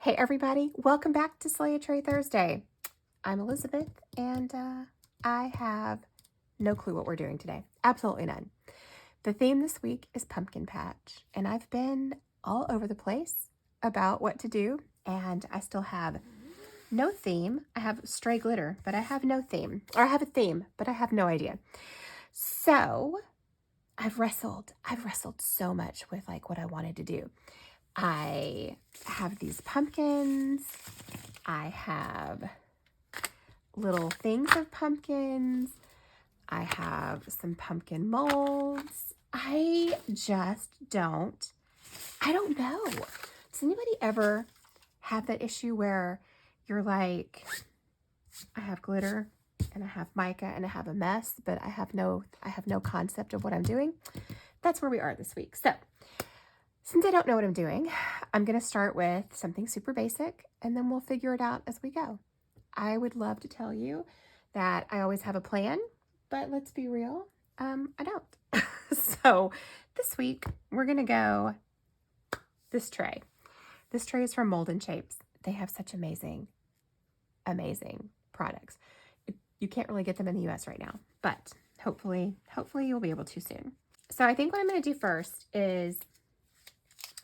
Hey everybody, welcome back to Slay a Tray Thursday. I'm Elizabeth and I have no clue what we're doing today. Absolutely none. The theme this week is pumpkin patch and I've been all over the place about what to do and I still have no theme. I have stray glitter, but I have no theme. Or I have a theme, but I have no idea. So I've wrestled so much with like what I wanted to do. I have these pumpkins. I have little things of pumpkins. I have some pumpkin molds. I don't know. Does anybody ever have that issue where you're like, I have glitter and I have mica and I have a mess, but I have no concept of what I'm doing? That's where we are this week. So since I don't know what I'm doing, I'm going to start with something super basic and then we'll figure it out as we go. I would love to tell you that I always have a plan, but let's be real, I don't. So this week we're going to go this tray. This tray is from Mold and Shapes. They have such amazing products. You can't really get them in the US right now, but hopefully you'll be able to soon. So I think what I'm going to do first is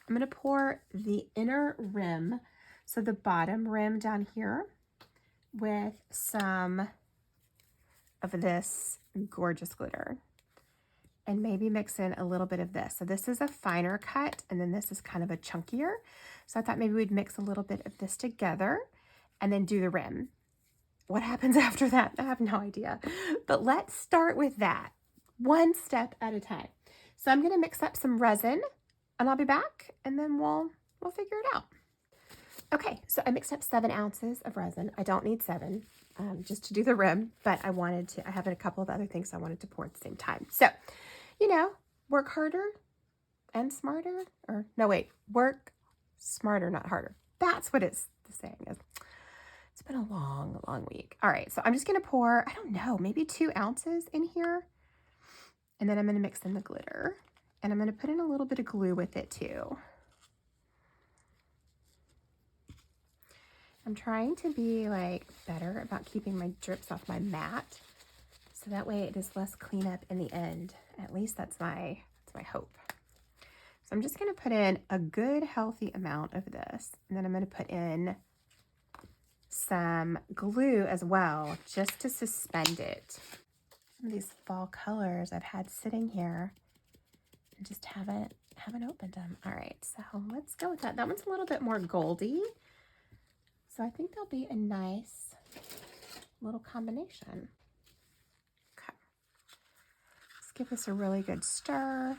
I'm going to pour the inner rim, so the bottom rim down here, with some of this gorgeous glitter. And maybe mix in a little bit of this. So this is a finer cut, and then this is kind of a chunkier. So I thought maybe we'd mix a little bit of this together and then do the rim. What happens after that? I have no idea. But let's start with that, one step at a time. So I'm going to mix up some resin, and I'll be back, and then we'll figure it out. Okay, so I mixed up 7 ounces of resin. I don't need 7 just to do the rim, but I have a couple of other things I wanted to pour at the same time. So, work harder and smarter, or no, wait, work smarter, not harder. That's what the saying is. It's been a long week. All right, so I'm just going to pour, I don't know, maybe 2 ounces in here, and then I'm going to mix in the glitter. And I'm going to put in a little bit of glue with it too. I'm trying to be like better about keeping my drips off my mat, so that way it is less cleanup in the end. At least that's my hope. So I'm just going to put in a good healthy amount of this, and then I'm going to put in some glue as well, just to suspend it. Some of these fall colors I've had sitting here and just haven't opened them. All right, so let's go with that. That one's a little bit more goldy, so I think they'll be a nice little combination. Okay, let's give this a really good stir.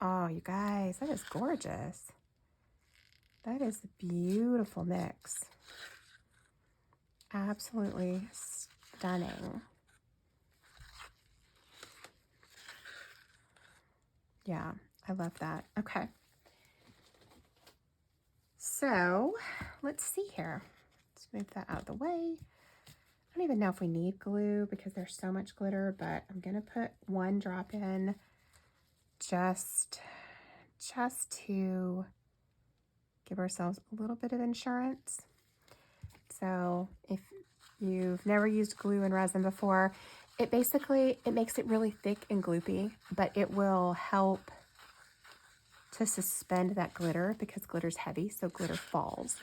Oh, you guys, that is gorgeous. That is a beautiful mix. Absolutely stunning. Yeah, I love that. Okay. So let's see here. Let's move that out of the way. I don't even know if we need glue because there's so much glitter, but I'm going to put 1 drop in just to give ourselves a little bit of insurance. So if you've never used glue and resin before, it makes it really thick and gloopy, but it will help to suspend that glitter because glitter's heavy, so glitter falls.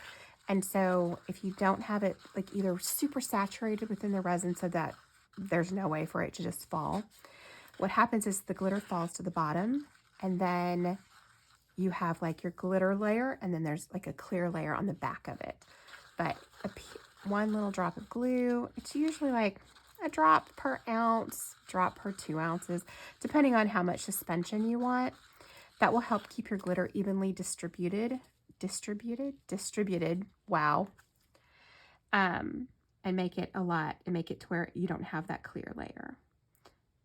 And so if you don't have it like either super saturated within the resin so that there's no way for it to just fall, what happens is the glitter falls to the bottom, and then you have like your glitter layer, and then there's like a clear layer on the back of it. But 1 little drop of glue, it's usually like a drop per ounce, drop per 2 ounces, depending on how much suspension you want. That will help keep your glitter evenly distributed, wow. And make it to where you don't have that clear layer.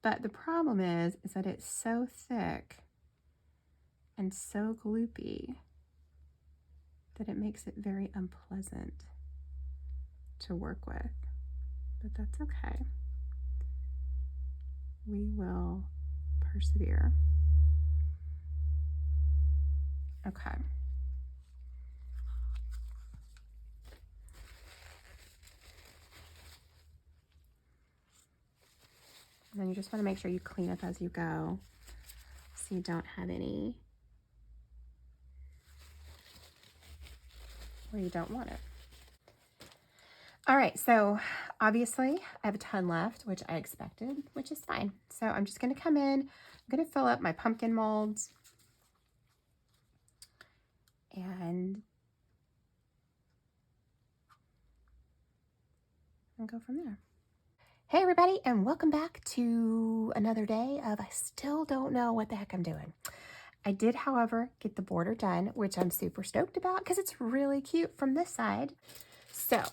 But the problem is that it's so thick and so gloopy that it makes it very unpleasant to work with. But that's okay. We will persevere. Okay. And then you just want to make sure you clean up as you go so you don't have any where you don't want it. All right, so obviously I have a ton left, which I expected, which is fine. So I'm just going to come in, I'm going to fill up my pumpkin molds and go from there. Hey everybody, and welcome back to another day of I still don't know what the heck I'm doing. I did, however, get the border done, which I'm super stoked about because it's really cute from this side. So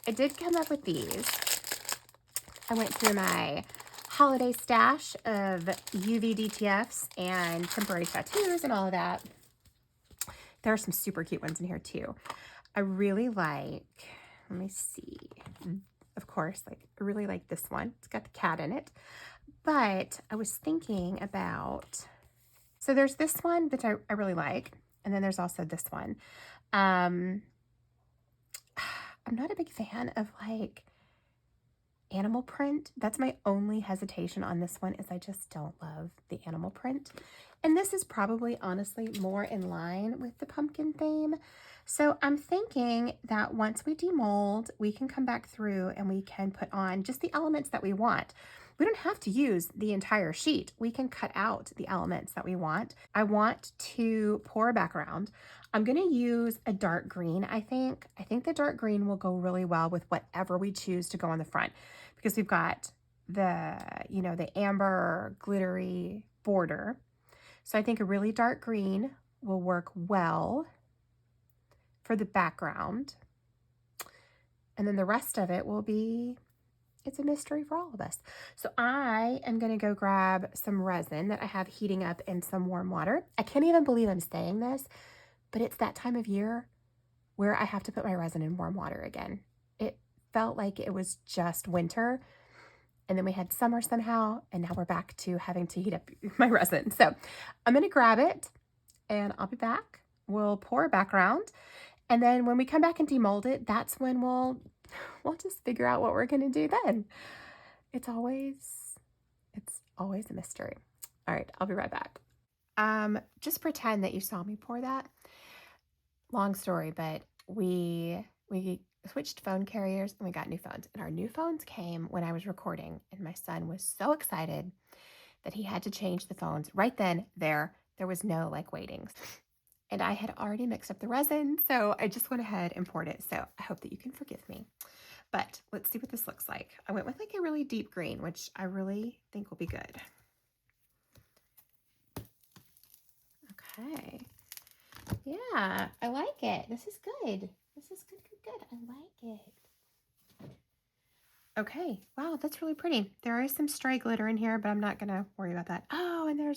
I did come up with these. I went through my holiday stash of UV DTFs and temporary tattoos and all of that. There are some super cute ones in here too. I really like, let me see, of course, like I really like this one. It's got the cat in it. But I was thinking about, so there's this one that I really like, and then there's also this one. I'm not a big fan of like animal print. That's my only hesitation on this one, is I just don't love the animal print. And this is probably honestly more in line with the pumpkin theme. So I'm thinking that once we demold, we can come back through and we can put on just the elements that we want. We don't have to use the entire sheet. We can cut out the elements that we want. I want to pour a background. I'm going to use a dark green, I think. I think the dark green will go really well with whatever we choose to go on the front, because we've got the, you know, the amber glittery border. So I think a really dark green will work well for the background. And then the rest of it will be, it's a mystery for all of us. So I am going to go grab some resin that I have heating up in some warm water. I can't even believe I'm saying this, but it's that time of year where I have to put my resin in warm water again. It felt like it was just winter, and then we had summer somehow, and now we're back to having to heat up my resin. So I'm going to grab it and I'll be back. We'll pour a background, and then when we come back and demold it, that's when we'll just figure out what we're going to do then. It's always a mystery. All right, I'll be right back. Just pretend that you saw me pour that. Long story, but we switched phone carriers and we got new phones. And our new phones came when I was recording, and my son was so excited that he had to change the phones right then. There was no like waiting. And I had already mixed up the resin, so I just went ahead and poured it. So I hope that you can forgive me. But let's see what this looks like. I went with like a really deep green, which I really think will be good. Okay. Yeah, I like it. This is good. This is good, good, good. I like it. Okay. Wow, that's really pretty. There is some stray glitter in here, but I'm not going to worry about that. Oh, and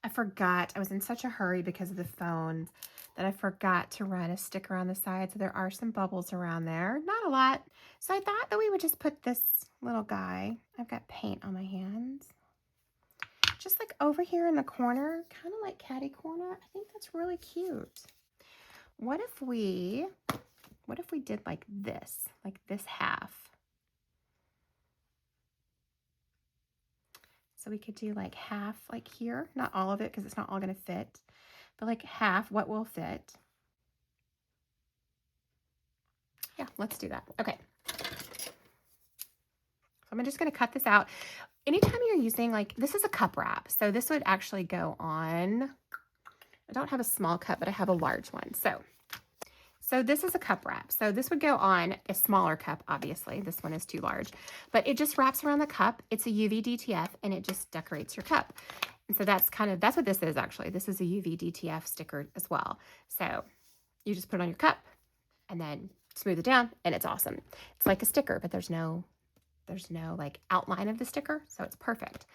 I forgot. I was in such a hurry because of the phones that I forgot to run a sticker on the side. So there are some bubbles around there. Not a lot. So I thought that we would just put this little guy. I've got paint on my hands. Just like over here in the corner, kind of like catty corner. I think that's really cute. What if we did like this half? So we could do like half like here, not all of it because it's not all going to fit, but like half what will fit. Yeah, let's do that. Okay. So I'm just going to cut this out. Anytime you're using like, this is a cup wrap. So this would actually go on, I don't have a small cup, but I have a large one. So this is a cup wrap. So this would go on a smaller cup, obviously. This one is too large, but it just wraps around the cup. It's a UV DTF and it just decorates your cup. And so that's what this is actually. This is a UV DTF sticker as well. So you just put it on your cup and then smooth it down and it's awesome. It's like a sticker, but there's no like outline of the sticker. So it's perfect.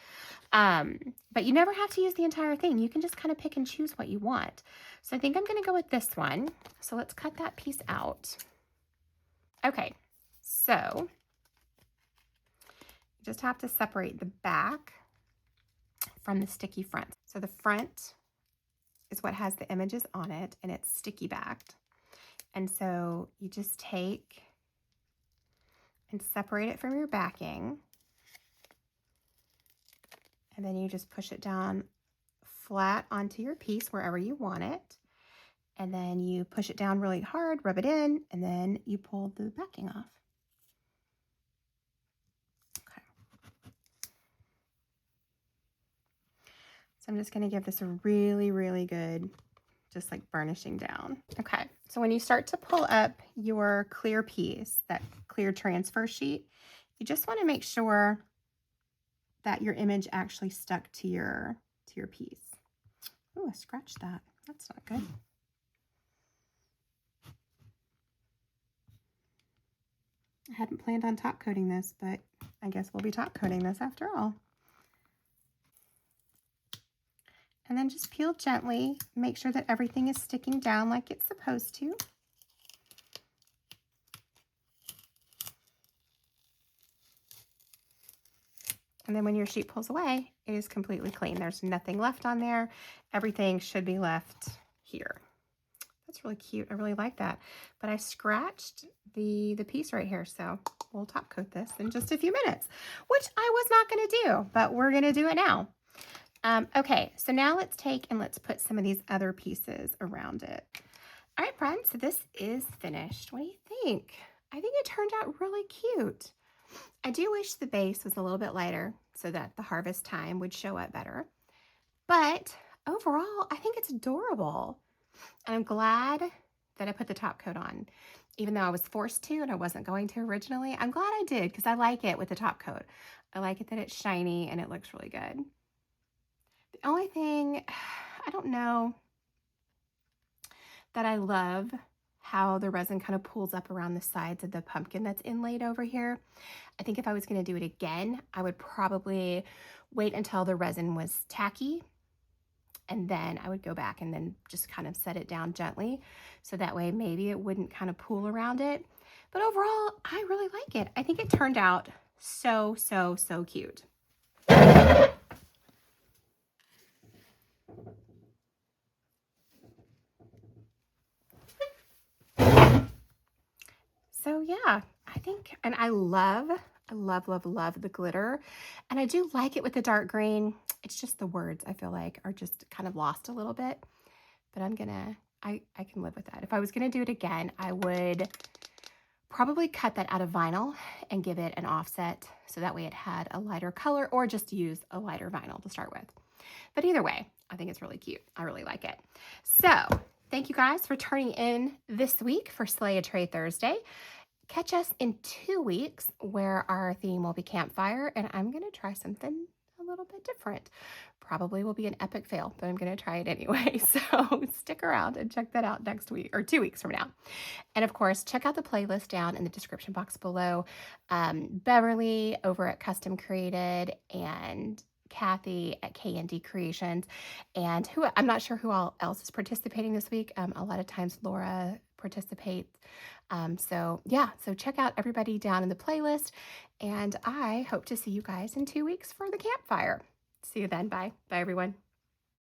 But you never have to use the entire thing. You can just kind of pick and choose what you want. So I think I'm going to go with this one. So let's cut that piece out. Okay. So you just have to separate the back from the sticky front. So the front is what has the images on it, and it's sticky backed. And so you just take and separate it from your backing, and then you just push it down flat onto your piece wherever you want it. And then you push it down really hard, rub it in, and then you pull the backing off. Okay. So I'm just going to give this a really, really good, just like burnishing down. Okay. So when you start to pull up your clear piece, that clear transfer sheet, you just want to make sure that your image actually stuck to your piece. Oh, I scratched that. That's not good. I hadn't planned on top coating this, but I guess we'll be top coating this after all. And then just peel gently, make sure that everything is sticking down like it's supposed to. And then when your sheet pulls away, it is completely clean. There's nothing left on there. Everything should be left here. That's really cute. I really like that. But I scratched the piece right here, so we'll top coat this in just a few minutes, which I was not going to do, but we're going to do it now. Okay, so now let's take and let's put some of these other pieces around it. All right, friends, so this is finished. What do you think? I think it turned out really cute. I do wish the base was a little bit lighter so that the harvest time would show up better. But overall, I think it's adorable. And I'm glad that I put the top coat on. Even though I was forced to and I wasn't going to originally, I'm glad I did because I like it with the top coat. I like it that it's shiny and it looks really good. The only thing, I don't know that I love how the resin kind of pulls up around the sides of the pumpkin that's inlaid over here. I think if I was going to do it again, I would probably wait until the resin was tacky, and then I would go back and then just kind of set it down gently. So that way maybe it wouldn't kind of pool around it. But overall, I really like it. I think it turned out so, so, so cute. So yeah, I think, and I love, love the glitter. And I do like it with the dark green. It's just the words I feel like are just kind of lost a little bit. But I can live with that. If I was gonna do it again, I would probably cut that out of vinyl and give it an offset so that way it had a lighter color, or just use a lighter vinyl to start with. But either way, I think it's really cute. I really like it. So thank you guys for turning in this week for Slay a Tray Thursday. Catch us in 2 weeks where our theme will be campfire, and I'm going to try something a little bit different. Probably will be an epic fail, but I'm going to try it anyway. So stick around and check that out next week or 2 weeks from now. And of course, check out the playlist down in the description box below. Beverly over at Custom Created and Kathy at K&D Creations, and I'm not sure who else is participating this week. A lot of times Laura participates. So yeah, so check out everybody down in the playlist, and I hope to see you guys in 2 weeks for the campfire. See you then. Bye. Bye, everyone.